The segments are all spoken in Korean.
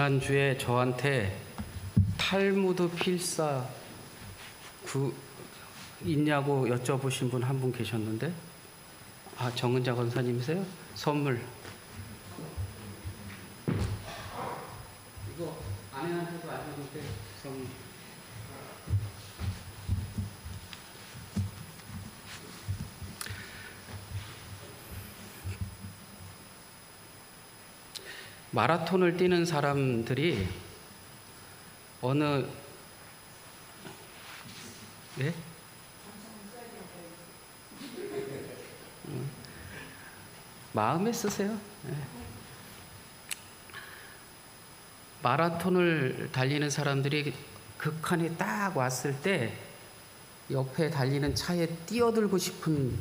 지난주에 저한테 탈무드 필사 있냐고 여쭤보신 분 한 분 계셨는데, 정은자 권사님이세요? 선물. 이거 아내한테도 알려줄게. 선물. 마라톤을 뛰는 사람들이 어느 마음에 쓰세요. 마라톤을 달리는 사람들이 극한에 딱 왔을 때 옆에 달리는 차에 뛰어들고 싶은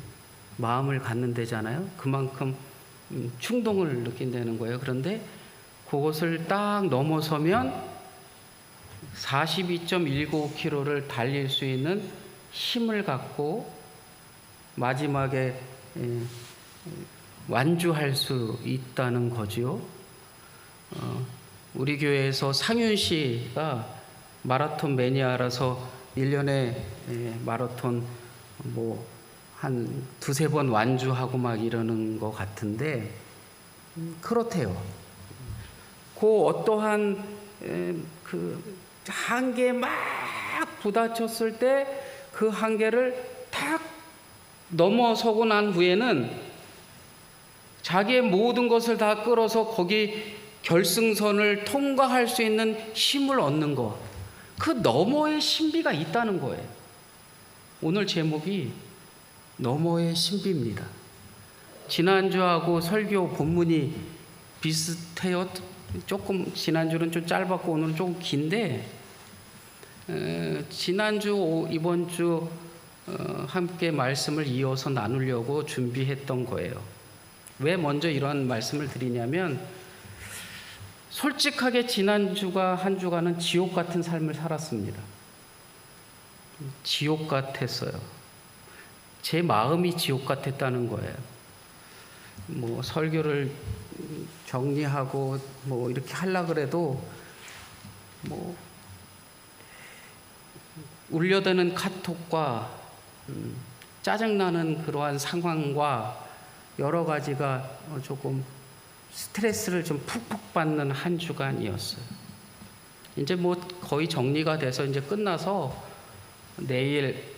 마음을 갖는다잖아요. 그만큼 충동을 느낀다는 거예요. 그런데 그것을 딱 넘어서면 42.195km를 달릴 수 있는 힘을 갖고 마지막에 완주할 수 있다는 거지요. 우리 교회에서 상윤 씨가 마라톤 매니아라서 1년에 마라톤 한 두세 번 완주하고 막 이러는 것 같은데, 그렇대요. 그 어떠한 그 한계에 막 부딪혔을 때 그 한계를 탁 넘어서고 난 후에는 자기의 모든 것을 다 끌어서 거기 결승선을 통과할 수 있는 힘을 얻는 것, 그 너머의 신비가 있다는 거예요. 오늘 제목이 너머의 신비입니다. 지난주하고 설교 본문이 비슷해요. 조금 지난주는 좀 짧았고 오늘은 조금 긴데, 지난주 이번 주 함께 말씀을 이어서 나누려고 준비했던 거예요. 왜 먼저 이런 말씀을 드리냐면, 솔직하게 지난주가 한 주간은 지옥 같은 삶을 살았습니다. 지옥 같았어요. 제 마음이 지옥 같았다는 거예요. 설교를 정리하고 이렇게 하려고 그래도 울려대는 카톡과 짜증나는 그러한 상황과 여러 가지가 조금 스트레스를 좀 푹푹 받는 한 주간이었어요. 이제 거의 정리가 돼서 이제 끝나서 내일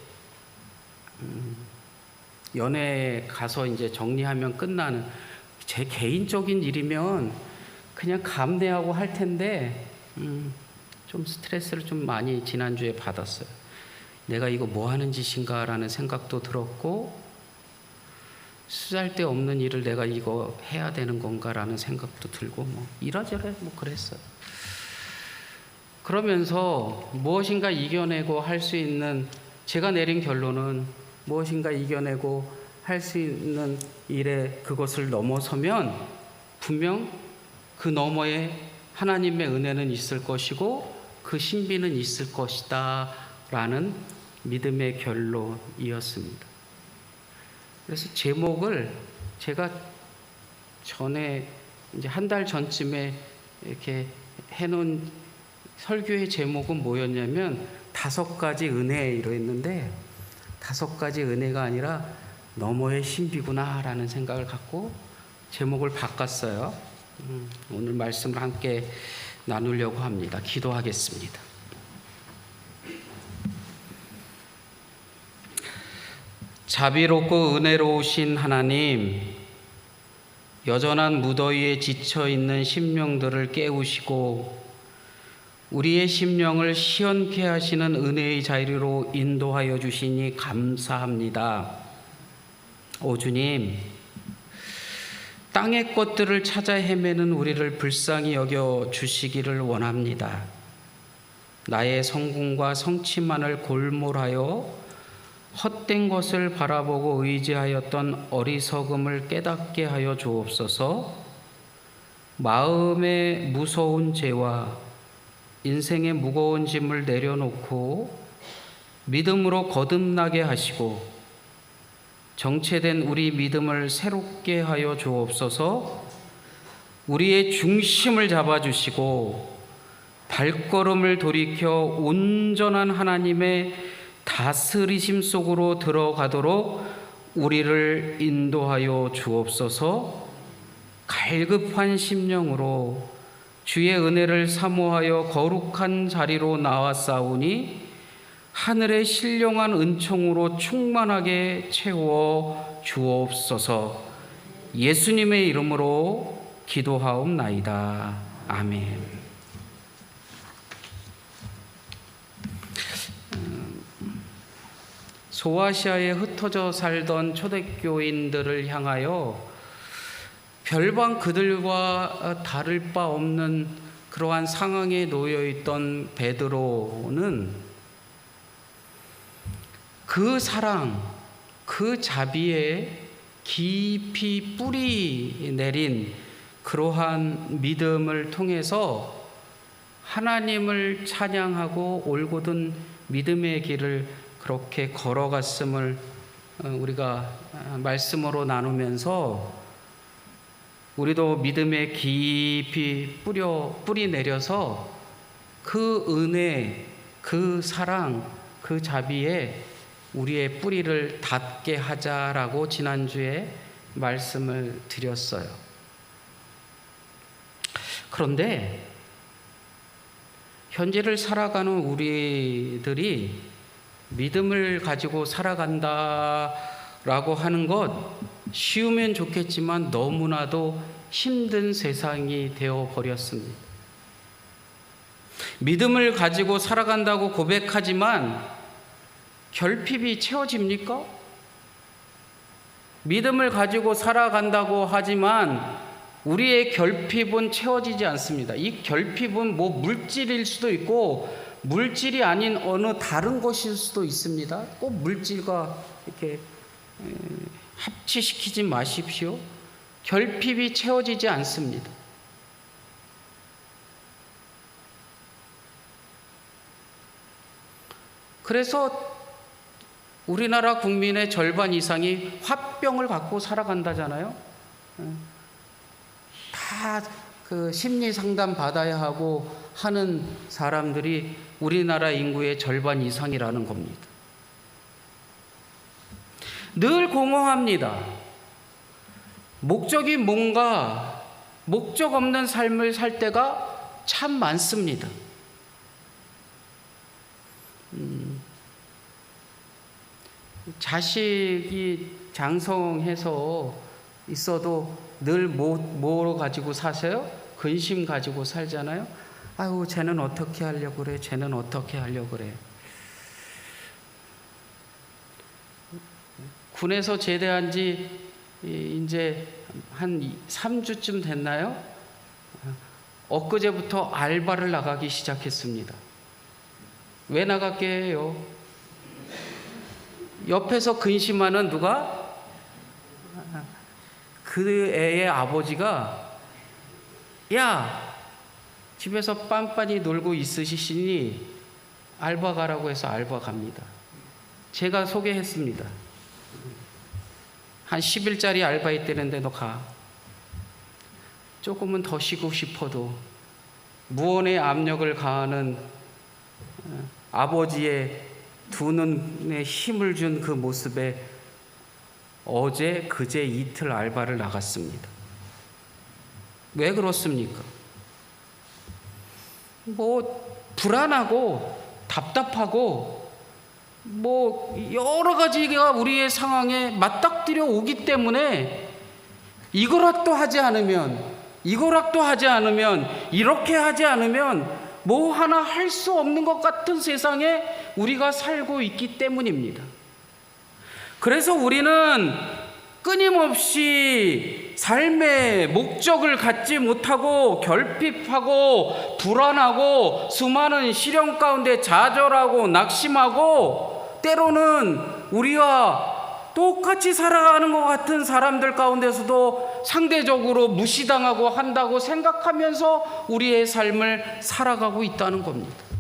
연회에 가서 이제 정리하면 끝나는, 제 개인적인 일이면 그냥 감내하고 할 텐데 좀 스트레스를 좀 많이 지난주에 받았어요. 내가 이거 뭐 하는 짓인가라는 생각도 들었고, 쓰잘데없는 일을 내가 이거 해야 되는 건가라는 생각도 들고 이러저러 그랬어요. 그러면서 무엇인가 이겨내고 할 수 있는, 제가 내린 결론은 무엇인가 이겨내고 할 수 있는 일에 그것을 넘어서면 분명 그 너머에 하나님의 은혜는 있을 것이고 그 신비는 있을 것이다 라는 믿음의 결론이었습니다. 그래서 제목을 제가 전에 이제 한 달 전쯤에 이렇게 해놓은 설교의 제목은 뭐였냐면 5가지 은혜 이랬는데, 5가지 은혜가 아니라 너머의 신비구나 라는 생각을 갖고 제목을 바꿨어요. 오늘 말씀을 함께 나누려고 합니다. 기도하겠습니다. 자비롭고 은혜로우신 하나님, 여전한 무더위에 지쳐있는 심령들을 깨우시고 우리의 심령을 시원케 하시는 은혜의 자리로 인도하여 주시니 감사합니다. 오 주님, 땅의 것들을 찾아 헤매는 우리를 불쌍히 여겨 주시기를 원합니다. 나의 성공과 성취만을 골몰하여 헛된 것을 바라보고 의지하였던 어리석음을 깨닫게 하여 주옵소서. 마음의 무서운 죄와 인생의 무거운 짐을 내려놓고 믿음으로 거듭나게 하시고 정체된 우리 믿음을 새롭게 하여 주옵소서. 우리의 중심을 잡아주시고 발걸음을 돌이켜 온전한 하나님의 다스리심 속으로 들어가도록 우리를 인도하여 주옵소서. 갈급한 심령으로 주의 은혜를 사모하여 거룩한 자리로 나왔사오니 하늘의 신령한 은총으로 충만하게 채워 주옵소서. 예수님의 이름으로 기도하옵나이다. 아멘. 소아시아에 흩어져 살던 초대교인들을 향하여 별반 그들과 다를 바 없는 그러한 상황에 놓여 있던 베드로는 그 사랑, 그 자비에 깊이 뿌리 내린 그러한 믿음을 통해서 하나님을 찬양하고 올곧은 믿음의 길을 그렇게 걸어갔음을 우리가 말씀으로 나누면서 우리도 믿음에 깊이 뿌리 내려서 그 은혜, 그 사랑, 그 자비에 우리의 뿌리를 닿게 하자라고 지난주에 말씀을 드렸어요. 그런데 현재를 살아가는 우리들이 믿음을 가지고 살아간다라고 하는 것 쉬우면 좋겠지만 너무나도 힘든 세상이 되어버렸습니다. 믿음을 가지고 살아간다고 고백하지만 결핍이 채워집니까? 믿음을 가지고 살아간다고 하지만 우리의 결핍은 채워지지 않습니다. 이 결핍은 뭐 물질일 수도 있고 물질이 아닌 어느 다른 것일 수도 있습니다. 꼭 물질과 이렇게 합치시키지 마십시오. 결핍이 채워지지 않습니다. 그래서 우리나라 국민의 절반 이상이 화병을 갖고 살아간다잖아요. 다 그 심리 상담 받아야 하고 하는 사람들이 우리나라 인구의 절반 이상이라는 겁니다. 늘 공허합니다. 목적이 뭔가 목적 없는 삶을 살 때가 참 많습니다. 자식이 장성해서 있어도 늘 뭐 가지고 사세요? 근심 가지고 살잖아요. 아유, 쟤는 어떻게 하려고 그래? 쟤는 어떻게 하려고 그래? 군에서 제대한 지 이제 한 3주쯤 됐나요? 엊그제부터 알바를 나가기 시작했습니다. 왜 나갔게 해요? 옆에서 근심하는 누가? 그 애의 아버지가 야, 집에서 빤빤히 놀고 있으시니 알바 가라고 해서 알바 갑니다. 제가 소개했습니다. 한 10일짜리 알바 있다는데 너 가. 조금은 더 쉬고 싶어도 무언의 압력을 가하는 아버지의 두 눈에 힘을 준 그 모습에 어제 그제 이틀 알바를 나갔습니다. 왜 그렇습니까? 뭐 불안하고 답답하고 뭐 여러 가지가 우리의 상황에 맞닥뜨려 오기 때문에 이거라도 하지 않으면 이렇게 하지 않으면 뭐 하나 할 수 없는 것 같은 세상에 우리가 살고 있기 때문입니다. 그래서 우리는 끊임없이 삶의 목적을 갖지 못하고 결핍하고 불안하고 수많은 시련 가운데 좌절하고 낙심하고 때로는 우리와 똑같이 살아가는 것 같은 사람들 가운데서도 상대적으로 무시당하고 한다고 생각하면서 우리의 삶을 살아가고 있다는 겁니다.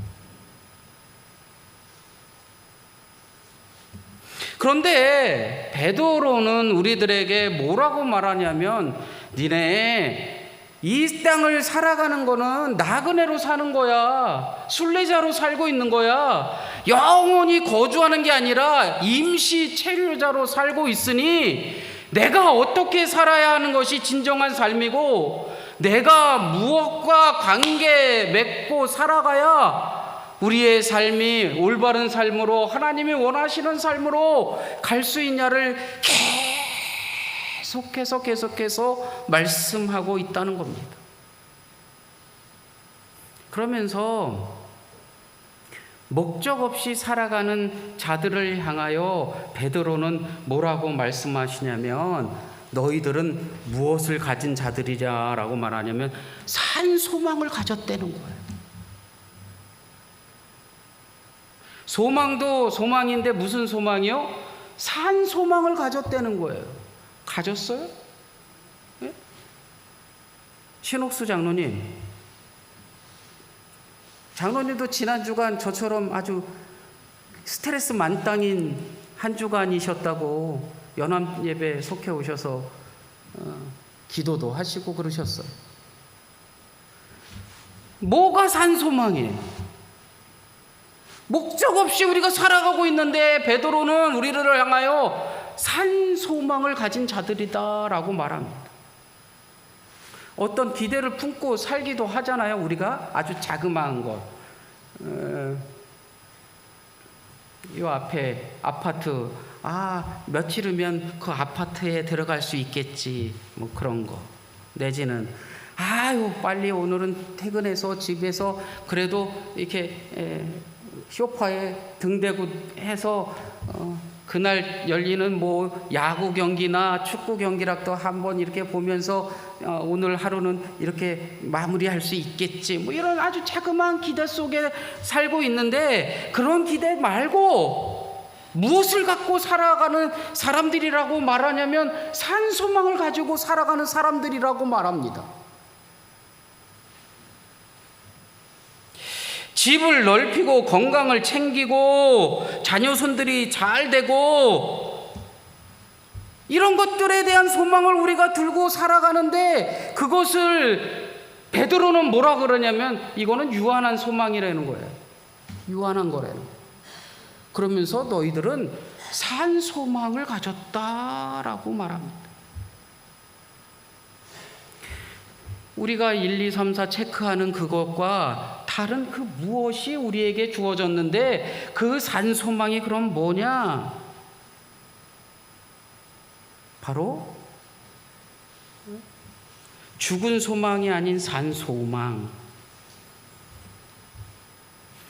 그런데 베드로는 우리들에게 뭐라고 말하냐면 니네 이 땅을 살아가는 거는 나그네로 사는 거야. 순례자로 살고 있는 거야. 영원히 거주하는 게 아니라 임시 체류자로 살고 있으니 내가 어떻게 살아야 하는 것이 진정한 삶이고, 내가 무엇과 관계 맺고 살아가야 우리의 삶이 올바른 삶으로, 하나님이 원하시는 삶으로 갈 수 있냐를 계속해서 말씀하고 있다는 겁니다. 그러면서 목적 없이 살아가는 자들을 향하여 베드로는 뭐라고 말씀하시냐면, 너희들은 무엇을 가진 자들이냐라고 말하냐면 산 소망을 가졌다는 거예요. 소망도 소망인데 무슨 소망이요? 산 소망을 가졌다는 거예요. 가졌어요? 네? 신옥수 장로님도 지난 주간 저처럼 아주 스트레스 만땅인 한 주간이셨다고 연합 예배 속해 오셔서 기도도 하시고 그러셨어요. 뭐가 산 소망이에요? 목적 없이 우리가 살아가고 있는데 베드로는 우리를 향하여 산 소망을 가진 자들이다라고 말합니다. 어떤 기대를 품고 살기도 하잖아요. 우리가 아주 자그마한 것. 이 앞에 아파트, 며칠 후면 그 아파트에 들어갈 수 있겠지, 뭐 그런 거. 내지는 빨리 오늘은 퇴근해서 집에서 그래도 이렇게 소파에 등 대고 해서 그날 열리는 뭐 야구 경기나 축구 경기라도 한번 이렇게 보면서 오늘 하루는 이렇게 마무리할 수 있겠지, 뭐 이런 아주 자그마한 기대 속에 살고 있는데, 그런 기대 말고 무엇을 갖고 살아가는 사람들이라고 말하냐면 산 소망을 가지고 살아가는 사람들이라고 말합니다. 집을 넓히고 건강을 챙기고 자녀손들이 잘 되고 이런 것들에 대한 소망을 우리가 들고 살아가는데, 그것을 베드로는 뭐라 그러냐면 이거는 유한한 소망이라는 거예요. 유한한 거라는 거예요. 그러면서 너희들은 산 소망을 가졌다라고 말합니다. 우리가 1, 2, 3, 4 체크하는 그것과 다른 그 무엇이 우리에게 주어졌는데, 그 산 소망이 그럼 뭐냐? 바로 죽은 소망이 아닌 산 소망.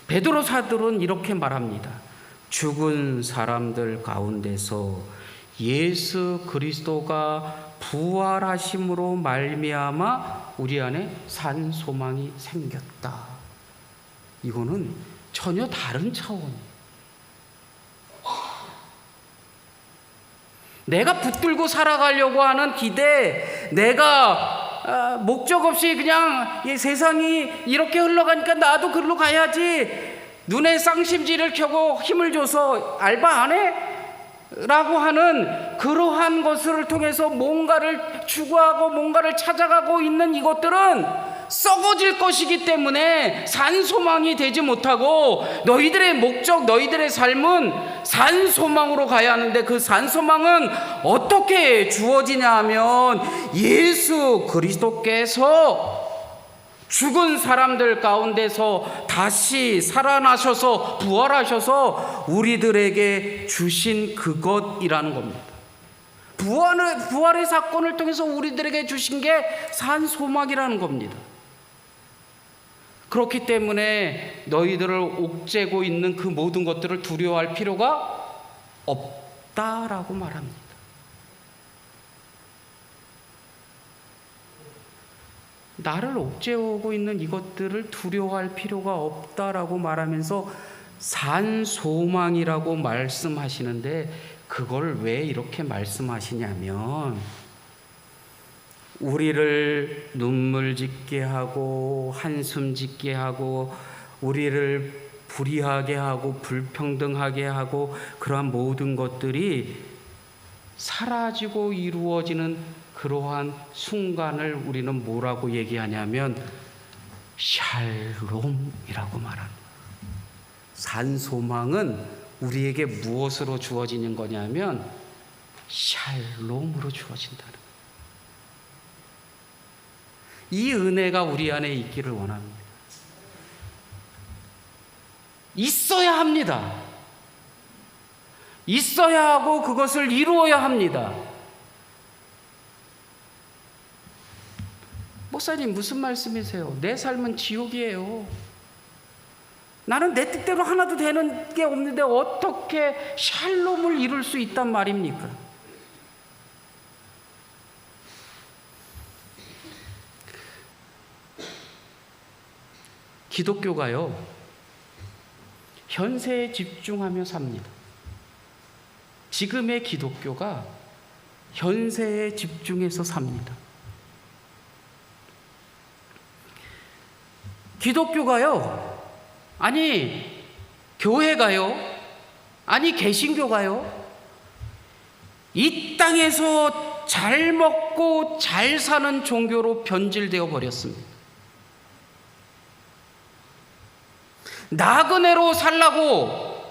베드로 사도는 이렇게 말합니다. 죽은 사람들 가운데서 예수 그리스도가 부활하심으로 말미암아 우리 안에 산 소망이 생겼다. 이거는 전혀 다른 차원이에요. 내가 붙들고 살아가려고 하는 기대, 내가 목적 없이 그냥 이 세상이 이렇게 흘러가니까 나도 그리로 가야지, 눈에 쌍심지를 켜고 힘을 줘서 알바 안 해? 라고 하는 그러한 것을 통해서 뭔가를 추구하고 뭔가를 찾아가고 있는 이것들은 썩어질 것이기 때문에 산소망이 되지 못하고, 너희들의 목적, 너희들의 삶은 산소망으로 가야 하는데, 그 산소망은 어떻게 주어지냐 하면 예수 그리스도께서 죽은 사람들 가운데서 다시 살아나셔서 부활하셔서 우리들에게 주신 그것이라는 겁니다. 부활의 사건을 통해서 우리들에게 주신 게 산 소망이라는 겁니다. 그렇기 때문에 너희들을 옥죄고 있는 그 모든 것들을 두려워할 필요가 없다라고 말합니다. 나를 옥죄오고 있는 이것들을 두려워할 필요가 없다라고 말하면서 산 소망이라고 말씀하시는데, 그걸 왜 이렇게 말씀하시냐면, 우리를 눈물 짓게 하고 한숨 짓게 하고 우리를 불의하게 하고 불평등하게 하고 그러한 모든 것들이 사라지고 이루어지는 그러한 순간을 우리는 뭐라고 얘기하냐면 샬롬이라고 말합니다. 산소망은 우리에게 무엇으로 주어지는 거냐면 샬롬으로 주어진다는 거예요. 이 은혜가 우리 안에 있기를 원합니다. 있어야 합니다. 있어야 하고 그것을 이루어야 합니다. 목사님 무슨 말씀이세요? 내 삶은 지옥이에요. 나는 내 뜻대로 하나도 되는 게 없는데 어떻게 샬롬을 이룰 수 있단 말입니까? 기독교가요, 현세에 집중하며 삽니다. 지금의 기독교가 현세에 집중해서 삽니다. 기독교가요, 아니 교회가요, 아니 개신교가요, 이 땅에서 잘 먹고 잘 사는 종교로 변질되어 버렸습니다. 나그네로 살라고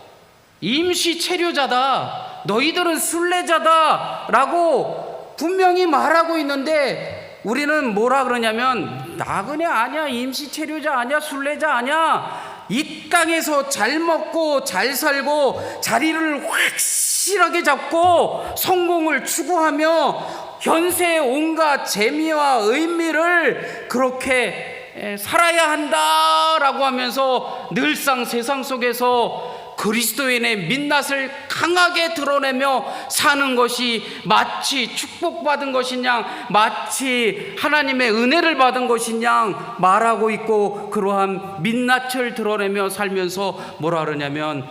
임시 체류자다, 너희들은 순례자다 라고 분명히 말하고 있는데 우리는 뭐라 그러냐면 나그네 아니야, 임시 체류자 아니야, 순례자 아니야. 이 땅에서 잘 먹고 잘 살고 자리를 확실하게 잡고 성공을 추구하며 현세의 온갖 재미와 의미를 그렇게 살아야 한다라고 하면서 늘상 세상 속에서 그리스도인의 민낯을 강하게 드러내며 사는 것이 마치 축복받은 것이냐, 마치 하나님의 은혜를 받은 것이냐 말하고 있고, 그러한 민낯을 드러내며 살면서 뭐라 그러냐면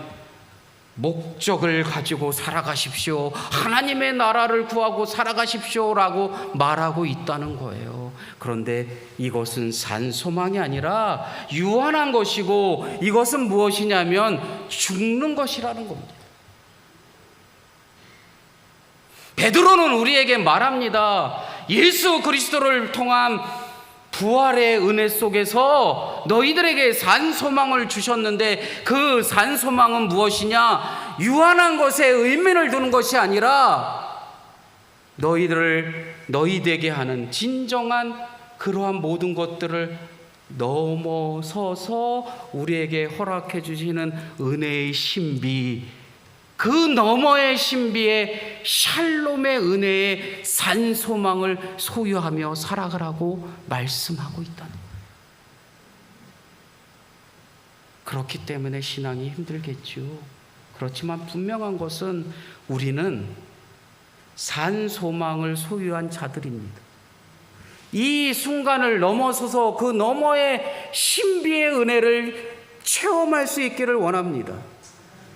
목적을 가지고 살아가십시오, 하나님의 나라를 구하고 살아가십시오라고 말하고 있다는 거예요. 그런데 이것은 산소망이 아니라 유한한 것이고, 이것은 무엇이냐면 죽는 것이라는 겁니다. 베드로는 우리에게 말합니다. 예수 그리스도를 통한 부활의 은혜 속에서 너희들에게 산소망을 주셨는데 그 산소망은 무엇이냐? 유한한 것에 의미를 두는 것이 아니라 너희되게 하는 진정한 그러한 모든 것들을 넘어서서 우리에게 허락해 주시는 은혜의 신비, 그 너머의 신비의 샬롬의 은혜의 산소망을 소유하며 살아가라고 말씀하고 있다는 거예요. 그렇기 때문에 신앙이 힘들겠죠. 그렇지만 분명한 것은 우리는 산소망을 소유한 자들입니다. 이 순간을 넘어서서 그 너머의 신비의 은혜를 체험할 수 있기를 원합니다.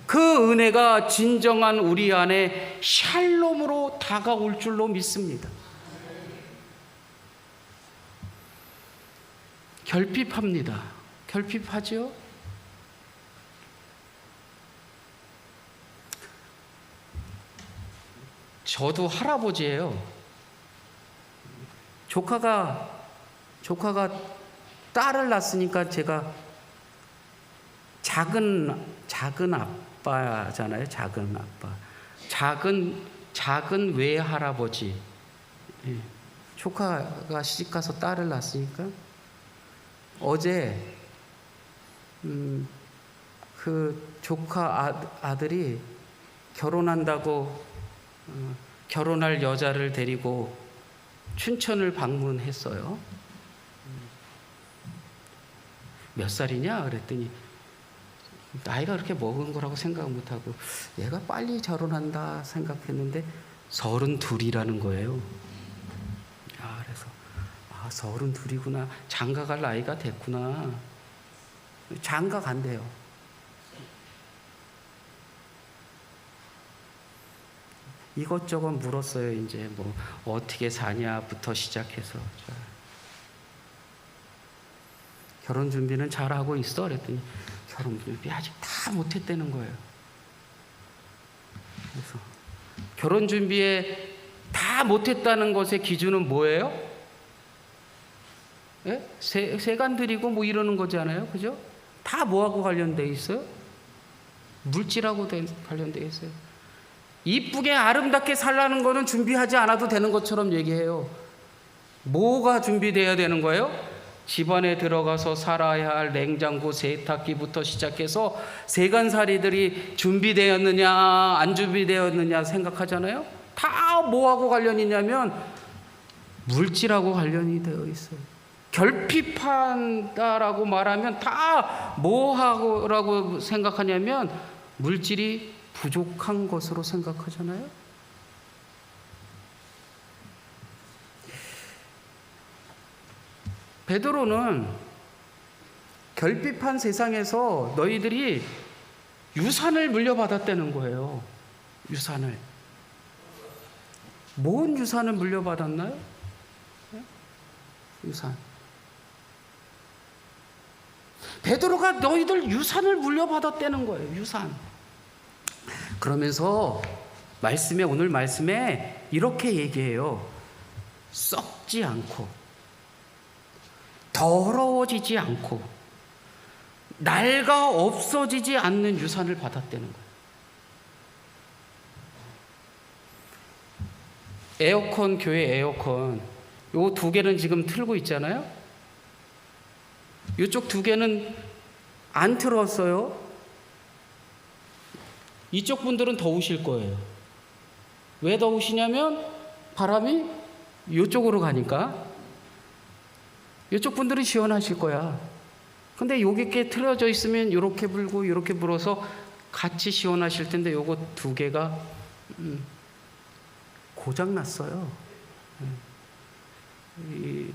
그 은혜가 진정한 우리 안에 샬롬으로 다가올 줄로 믿습니다. 결핍합니다. 결핍하죠? 저도 할아버지예요. 조카가 딸을 낳았으니까 제가 작은 아빠잖아요. 작은 아빠, 작은 외할아버지. 조카가 시집가서 딸을 낳았으니까 어제 그 조카 아들이 결혼한다고 결혼할 여자를 데리고 춘천을 방문했어요. 몇 살이냐 그랬더니 나이가 그렇게 먹은 거라고 생각 못하고 얘가 빨리 결혼한다 생각했는데 32이라는 거예요. 그래서 32이구나, 장가갈 나이가 됐구나. 장가 간대요. 이것저것 물었어요. 이제 뭐 어떻게 사냐부터 시작해서 결혼 준비는 잘하고 있어 그랬더니 결혼 준비 아직 다 못했다는 거예요. 그래서 결혼 준비에 다 못했다는 것의 기준은 뭐예요? 예? 세간 들이고 뭐 이러는 거잖아요. 그죠? 다 뭐하고 관련돼 있어요? 물질하고 관련돼 있어요. 이쁘게 아름답게 살라는 거는 준비하지 않아도 되는 것처럼 얘기해요. 뭐가 준비돼야 되는 거예요? 집안에 들어가서 살아야 할 냉장고, 세탁기부터 시작해서 세간살이들이 준비되었느냐 안 준비되었느냐 생각하잖아요. 다 뭐하고 관련이 있냐면 물질하고 관련이 되어 있어요. 결핍한다라고 말하면 다 뭐하고라고 생각하냐면 물질이 부족한 것으로 생각하잖아요. 베드로는 결핍한 세상에서 너희들이 유산을 물려받았다는 거예요. 유산을. 뭔 유산을 물려받았나요? 유산. 베드로가 너희들 유산을 물려받았다는 거예요. 유산. 그러면서 오늘 말씀에 이렇게 얘기해요. 썩지 않고 더러워지지 않고 낡아 없어지지 않는 유산을 받았다는 거예요. 에어컨, 교회 에어컨 요 두 개는 지금 틀고 있잖아요. 이쪽 두 개는 안 틀었어요. 이쪽 분들은 더우실 거예요. 왜 더우시냐면 바람이 이쪽으로 가니까. 이쪽 분들은 시원하실 거야. 근데 여기 게 틀어져 있으면 이렇게 불고 이렇게 불어서 같이 시원하실 텐데 요거 두 개가 고장 났어요. 이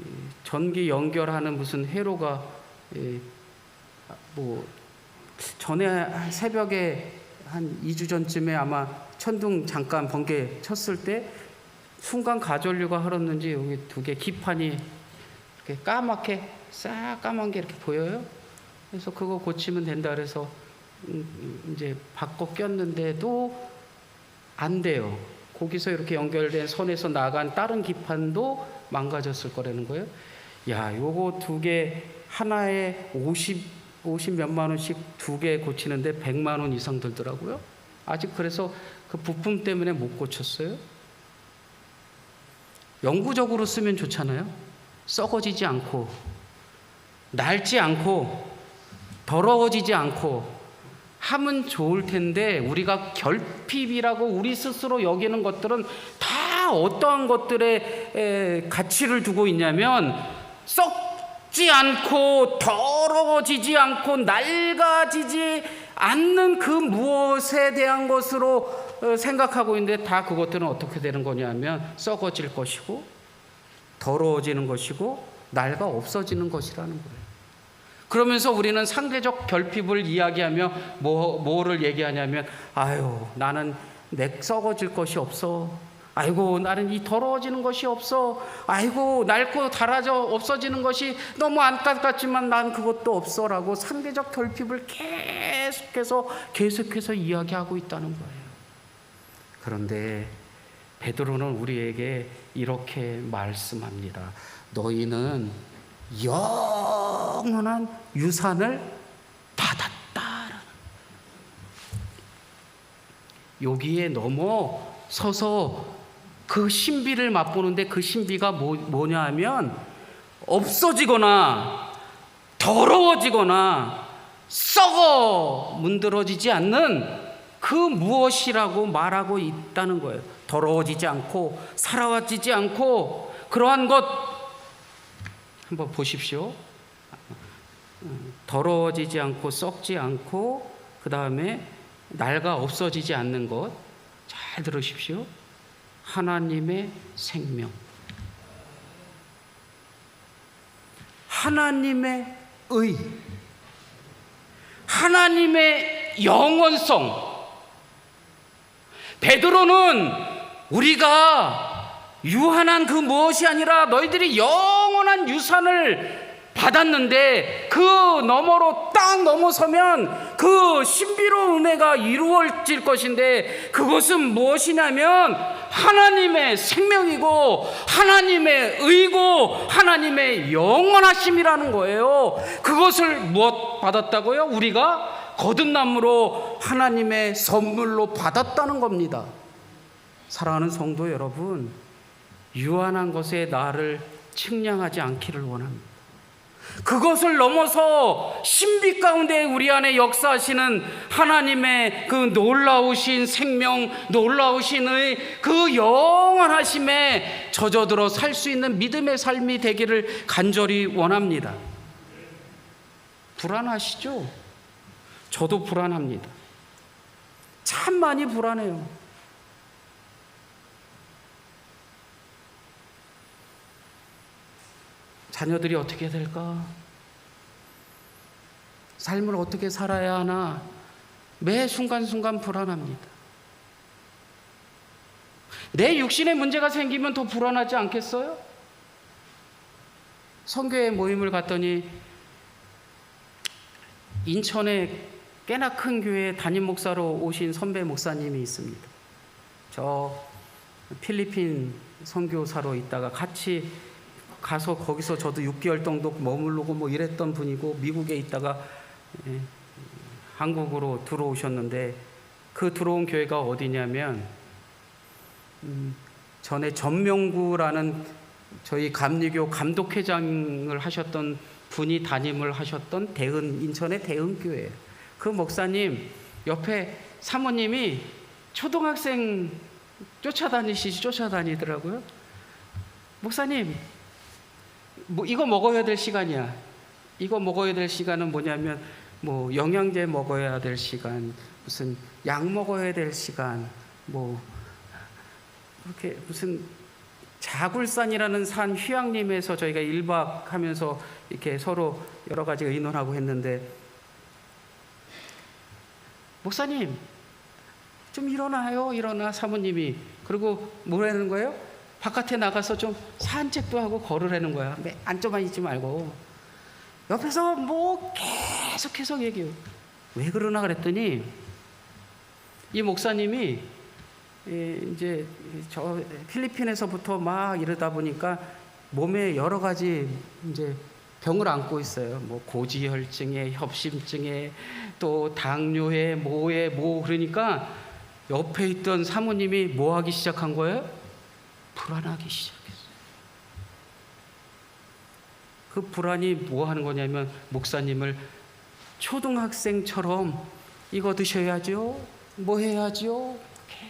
전기 연결하는 무슨 회로가 뭐 전에 새벽에 한 2주 전쯤에 아마 천둥 잠깐 번개 쳤을 때 순간 가전류가 흘렀는지 여기 두 개 기판이 이렇게 까맣게 싹 까만 게 이렇게 보여요. 그래서 그거 고치면 된다 그래서 이제 바꿔 꼈는데도 안 돼요. 거기서 이렇게 연결된 선에서 나간 다른 기판도 망가졌을 거라는 거예요. 야, 요거 두 개 하나에 50 몇만 원씩 두 개 고치는데 100만 원 이상 들더라고요. 아직 그래서 그 부품 때문에 못 고쳤어요. 영구적으로 쓰면 좋잖아요. 썩어지지 않고 낡지 않고 더러워지지 않고 하면 좋을 텐데 우리가 결핍이라고 우리 스스로 여기는 것들은 다 어떠한 것들에 가치를 두고 있냐면 썩지 않고 더러워지지 않고 낡아지지 않는 그 무엇에 대한 것으로 생각하고 있는데 다 그것들은 어떻게 되는 거냐면 썩어질 것이고 더러워지는 것이고 낡아 없어지는 것이라는 거예요. 그러면서 우리는 상대적 결핍을 이야기하며 뭐를 얘기하냐면 아유 나는 썩어질 것이 없어. 아이고 나는 이 더러워지는 것이 없어. 아이고 낡고 닳아져 없어지는 것이 너무 안타깝지만 난 그것도 없어 라고 상대적 결핍을 계속해서 이야기하고 있다는 거예요. 그런데 베드로는 우리에게 이렇게 말씀합니다. 너희는 영원한 유산을 받았다. 여기에 넘어서서 그 신비를 맛보는데 그 신비가 뭐냐 하면 없어지거나 더러워지거나 썩어 문드러지지 않는 그 무엇이라고 말하고 있다는 거예요. 더러워지지 않고 살아와지지 않고 그러한 것 한번 보십시오. 더러워지지 않고 썩지 않고 그 다음에 낡아 없어지지 않는 것 잘 들으십시오. 하나님의 생명, 하나님의 의, 하나님의 영원성. 베드로는 우리가 유한한 그 무엇이 아니라 너희들이 영원한 유산을 받았는데 그 너머로 딱 넘어서면 그 신비로운 은혜가 이루어질 것인데, 그것은 무엇이냐면 하나님의 생명이고 하나님의 의고 하나님의 영원하심이라는 거예요. 그것을 무엇 받았다고요? 우리가 거듭남으로 하나님의 선물로 받았다는 겁니다. 사랑하는 성도 여러분, 유한한 것에 나를 측량하지 않기를 원합니다. 그것을 넘어서 신비 가운데 우리 안에 역사하시는 하나님의 그 놀라우신 생명, 놀라우신 그 영원하심에 젖어들어 살 수 있는 믿음의 삶이 되기를 간절히 원합니다. 불안하시죠? 저도 불안합니다. 참 많이 불안해요. 자녀들이 어떻게 될까? 삶을 어떻게 살아야 하나? 매 순간순간 불안합니다. 내 육신에 문제가 생기면 더 불안하지 않겠어요? 선교회 모임을 갔더니 인천에 꽤나 큰 교회에 담임 목사로 오신 선배 목사님이 있습니다. 저 필리핀 선교사로 있다가 같이 가서 거기서 저도 6개월 정도 머무르고 뭐 이랬던 분이고, 미국에 있다가 한국으로 들어오셨는데, 그 들어온 교회가 어디냐면 전에 전명구라는 저희 감리교 감독회장을 하셨던 분이 담임을 하셨던 인천의 대은교회예요. 그 목사님 옆에 사모님이 초등학생 쫓아다니더라고요. 목사님, 뭐 이거 먹어야 될 시간이야. 이거 먹어야 될 시간은 뭐냐면 뭐 영양제 먹어야 될 시간, 무슨 약 먹어야 될 시간, 뭐 그렇게 무슨 자굴산이라는 산 휴양림에서 저희가 1박 하면서 이렇게 서로 여러 가지 의논하고 했는데, 목사님 좀 일어나 사모님이. 그리고 뭐라는 거예요? 바깥에 나가서 좀 산책도 하고 걸으라는 거야. 앉아만 있지 말고. 옆에서 뭐 계속 얘기해요. 왜 그러나 그랬더니 이 목사님이 이제 저 필리핀에서부터 막 이러다 보니까 몸에 여러 가지 이제 병을 안고 있어요. 뭐 고지혈증에, 협심증에, 또 당뇨에, 뭐에 뭐. 그러니까 옆에 있던 사모님이 뭐 하기 시작한 거예요? 불안하기 시작했어요. 그 불안이 뭐 하는 거냐면 목사님을 초등학생처럼 이거 드셔야죠, 뭐 해야죠, 계속.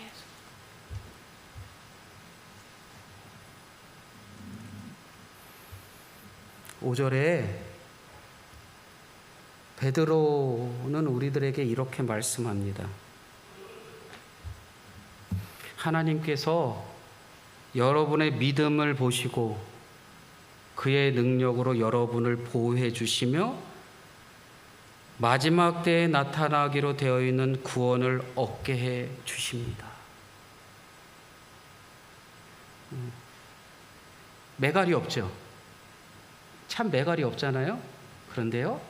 오절에 베드로는 우리들에게 이렇게 말씀합니다. 하나님께서 여러분의 믿음을 보시고 그의 능력으로 여러분을 보호해 주시며 마지막 때에 나타나기로 되어 있는 구원을 얻게 해 주십니다. 매갈이 없죠. 참 매갈이 없잖아요. 그런데요,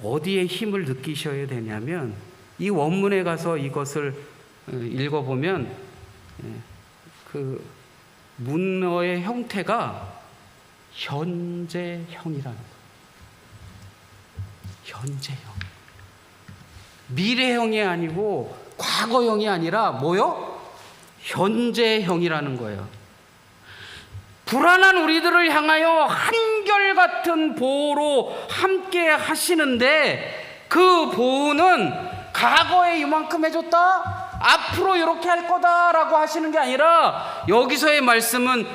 어디에 힘을 느끼셔야 되냐면 이 원문에 가서 이것을 읽어보면 그 문어의 형태가 현재형이라는 거예요. 현재형. 미래형이 아니고 과거형이 아니라 뭐요? 현재형이라는 거예요. 불안한 우리들을 향하여 한결같은 보호로 함께 하시는데, 그 보호는 과거에 이만큼 해줬다, 앞으로 이렇게 할 거다라고 하시는 게 아니라 여기서의 말씀은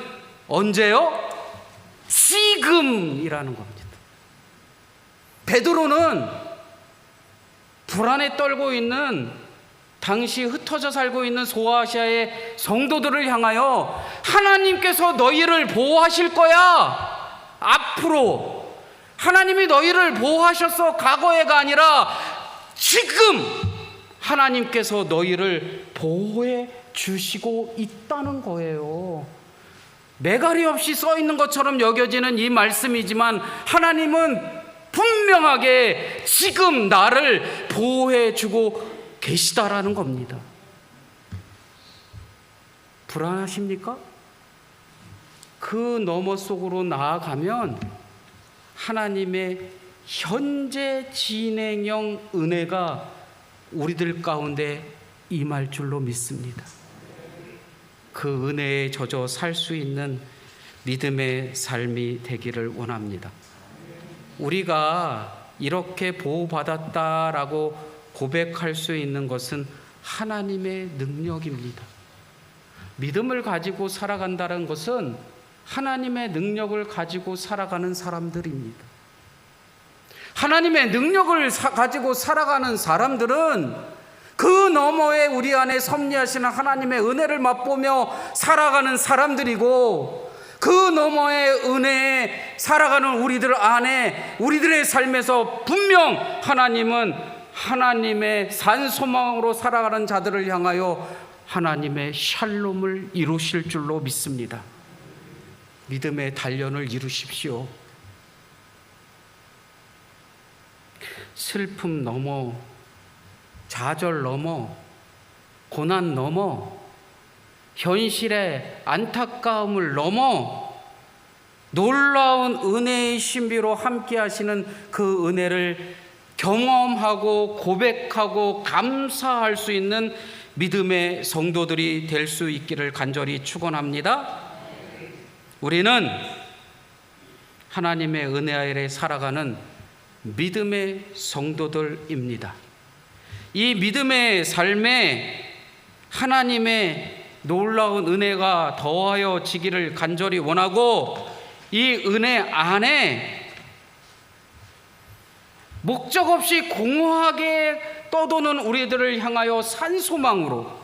언제요? 지금이라는 겁니다. 베드로는 불안에 떨고 있는, 당시 흩어져 살고 있는 소아시아의 성도들을 향하여 하나님께서 너희를 보호하실 거야. 앞으로 하나님이 너희를 보호하셔서 과거에가 아니라 지금 하나님께서 너희를 보호해 주시고 있다는 거예요. 매갈이 없이 써 있는 것처럼 여겨지는 이 말씀이지만 하나님은 분명하게 지금 나를 보호해 주고 계시다라는 겁니다. 불안하십니까? 그 너머 속으로 나아가면 하나님의 현재 진행형 은혜가 우리들 가운데 임할 줄로 믿습니다. 그 은혜에 젖어 살 수 있는 믿음의 삶이 되기를 원합니다. 우리가 이렇게 보호받았다라고 고백할 수 있는 것은 하나님의 능력입니다. 믿음을 가지고 살아간다는 것은 하나님의 능력을 가지고 살아가는 사람들입니다. 하나님의 능력을 가지고 살아가는 사람들은 그 너머에 우리 안에 섭리하시는 하나님의 은혜를 맛보며 살아가는 사람들이고, 그 너머의 은혜에 살아가는 우리들 안에 우리들의 삶에서 분명 하나님은 하나님의 산소망으로 살아가는 자들을 향하여 하나님의 샬롬을 이루실 줄로 믿습니다. 믿음의 단련을 이루십시오. 슬픔 넘어, 좌절 넘어, 고난 넘어, 현실의 안타까움을 넘어 놀라운 은혜의 신비로 함께 하시는 그 은혜를 경험하고 고백하고 감사할 수 있는 믿음의 성도들이 될 수 있기를 간절히 축원합니다. 우리는 하나님의 은혜 아래 살아가는 믿음의 성도들입니다. 이 믿음의 삶에 하나님의 놀라운 은혜가 더하여 지기를 간절히 원하고, 이 은혜 안에 목적 없이 공허하게 떠도는 우리들을 향하여 산소망으로,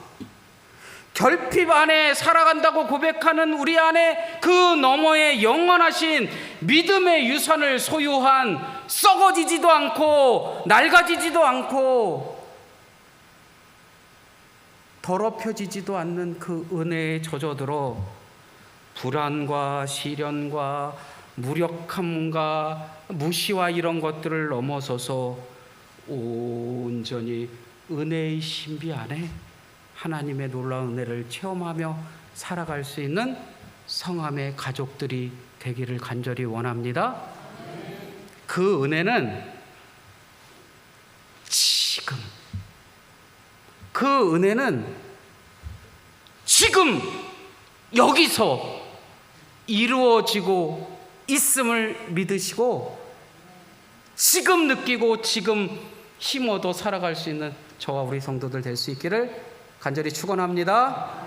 결핍 안에 살아간다고 고백하는 우리 안에 그 너머에 영원하신 믿음의 유산을 소유한, 썩어지지도 않고 낡아지지도 않고 더럽혀지지도 않는 그 은혜에 젖어들어 불안과 시련과 무력함과 무시와 이런 것들을 넘어서서 온전히 은혜의 신비 안에 하나님의 놀라운 은혜를 체험하며 살아갈 수 있는 성함의 가족들이 되기를 간절히 원합니다. 그 은혜는 지금, 그 은혜는 지금 여기서 이루어지고 있음을 믿으시고, 지금 느끼고 지금 힘 얻어 살아갈 수 있는 저와 우리 성도들 될 수 있기를 간절히 축원합니다.